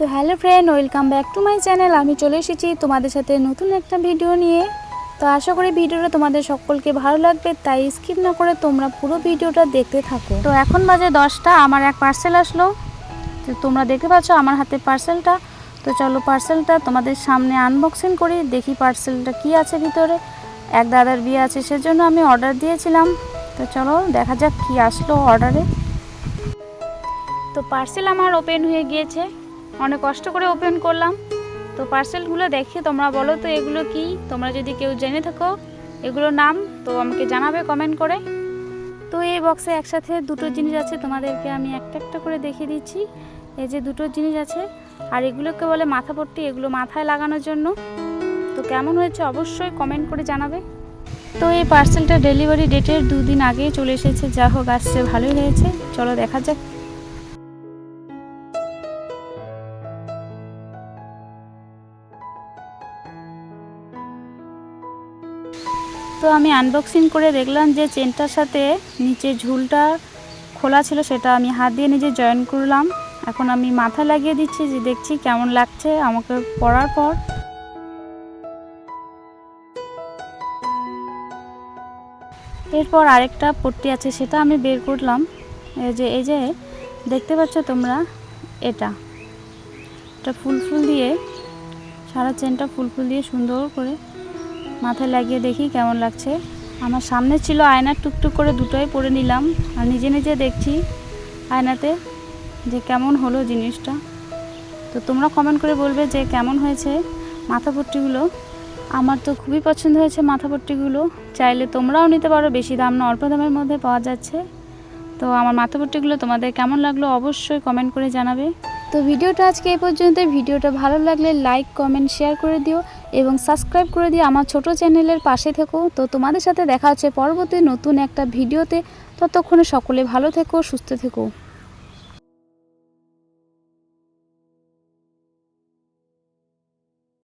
তো hello friend, welcome back to my channel. আমি চলে এসেছি তোমাদের সাথে নতুন একটা ভিডিও নিয়ে। তো আশা করি ভিডিওটা তোমাদের সকলকে ভালো লাগবে, তাই স্কিপ না করে তোমরা পুরো ভিডিওটা দেখতে থাকো। তো এখন বাজে 10টা, আমার এক পার্সেল আসলো। তো তোমরা দেখতে পাচ্ছ আমার হাতে পার্সেলটা। তো চলো পার্সেলটা তোমাদের সামনে আনবক্সিং করি, দেখি পার্সেলটা কি আছে ভিতরে। এক দাদার বিয়ে আছে, সেজন্য আমি অর্ডার দিয়েছিলাম। তো চলো দেখা যাক কি আসলো অর্ডারে। তো পার্সেল আমার ওপেন হয়ে গিয়েছে, অনেক কষ্ট করে ওপেন করলাম। তো পার্সেলগুলো দেখে তোমরা বলো তো এগুলো কি, তোমরা যদি কেউ জেনে থাকো এগুলোর নাম তো আমাকে জানাবে কমেন্ট করে। তো এই বক্সে একসাথে দুটো জিনিস আছে, তোমাদেরকে আমি একটা একটা করে দেখিয়ে দিচ্ছি। এই যে দুটো জিনিস আছে, আর এগুলোকে বলে মাথাপট্টি, এগুলো মাথায় লাগানোর জন্য। তো কেমন হয়েছে অবশ্যই কমেন্ট করে জানাবে। তো এই পার্সেলটা ডেলিভারি ডেটের 2 দিন আগেই চলে এসেছে, যা হোক আসছে ভালোই হয়েছে। চলো দেখা যাক। তো আমি আনবক্সিং করে দেখলাম যে চেনটার সাথে নিচে ঝুলটা খোলা ছিল, সেটা আমি হাত দিয়ে নিজে জয়েন করলাম। এখন আমি মাথা লাগিয়ে দিচ্ছি, যে দেখছি কেমন লাগছে আমাকে পরার পর। এরপর আরেকটা পট্টি আছে, সেটা আমি বের করলাম। এই যে দেখতে পাচ্ছ তোমরা, এটা ফুল দিয়ে, সারা চেনটা ফুল দিয়ে সুন্দর করে মাথায় লাগিয়ে দেখি কেমন লাগছে। আমার সামনে ছিল আয়নার, টুকটুক করে দুটোই পরে নিলাম, আর নিজে নিজে দেখছি আয়নাতে যে কেমন হলো জিনিসটা। তো তোমরা কমেন্ট করে বলবে যে কেমন হয়েছে মাথাপট্টিগুলো। আমার তো খুবই পছন্দ হয়েছে মাথাপট্টিগুলো। চাইলে তোমরাও নিতে পারো, বেশি দাম না, অল্প দামের মধ্যে পাওয়া যাচ্ছে। তো আমার মাথাপট্টিগুলো তোমাদের কেমন লাগলো অবশ্যই কমেন্ট করে জানাবে। তো ভিডিওটা আজকে এই পর্যন্ত। ভিডিওটা ভালো লাগলে লাইক, কমেন্ট, শেয়ার করে দিও এবং সাবস্ক্রাইব করে দিও আমার ছোট চ্যানেলের পাশে থেকো। তো তোমাদের সাথে দেখা হচ্ছে পরবর্তী নতুন একটা ভিডিওতে। ততক্ষণে সকলে ভালো থেকো, সুস্থ থেকো।